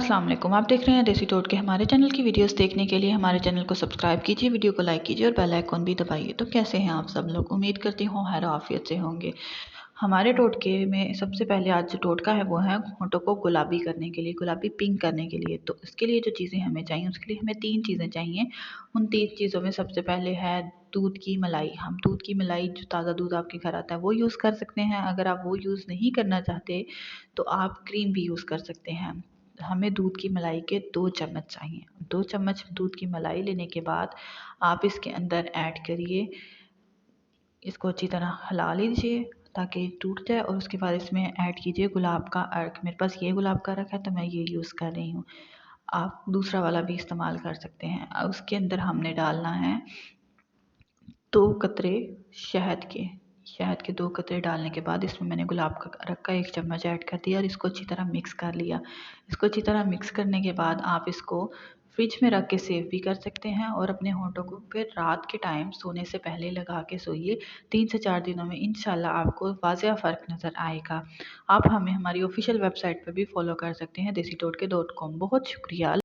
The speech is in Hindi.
अस्सलाम वालेकुम। आप देख रहे हैं देसी टोटके। हमारे चैनल की वीडियोस देखने के लिए हमारे चैनल को सब्सक्राइब कीजिए, वीडियो को लाइक कीजिए और बेल आइकॉन भी दबाइए। तो कैसे हैं आप सब लोग? उम्मीद करती हूँ खैर आफियत से होंगे। हमारे टोटके में सबसे पहले आज जो टोटका है वो है होंठों को गुलाबी करने के लिए, गुलाबी पिंक करने के लिए। तो इसके लिए जो चीज़ें हमें चाहिए, उसके लिए हमें 3 चीज़ें चाहिए। उन 3 चीज़ों में सबसे पहले है दूध की मलाई। हम दूध की मलाई, जो ताज़ा दूध आपके घर आता है वो यूज़ कर सकते हैं। अगर आप वो यूज़ नहीं करना चाहते तो आप क्रीम भी यूज़ कर सकते हैं। हमें दूध की मलाई के 2 चम्मच चाहिए। 2 चम्मच दूध की मलाई लेने के बाद आप इसके अंदर ऐड करिए, इसको अच्छी तरह हिला लीजिए ताकि टूट जाए। और उसके बाद इसमें ऐड कीजिए गुलाब का अर्क। मेरे पास ये गुलाब का अर्क है तो मैं ये यूज़ कर रही हूँ। आप दूसरा वाला भी इस्तेमाल कर सकते हैं। अब उसके अंदर हमने डालना है 2 कतरे शहद के। शहद के 2 कतरे डालने के बाद इसमें मैंने गुलाब का अर्क का 1 चम्मच ऐड कर दिया और इसको अच्छी तरह मिक्स कर लिया। इसको अच्छी तरह मिक्स करने के बाद आप इसको फ्रिज में रख के सेव भी कर सकते हैं और अपने होंठों को फिर रात के टाइम सोने से पहले लगा के सोइए। 3 से 4 दिनों में इंशाल्लाह आपको वाज़िया फ़र्क नज़र आएगा। आप हमें हमारी ऑफिशियल वेबसाइट पर भी फॉलो कर सकते हैं, desitotka.com। बहुत शुक्रिया।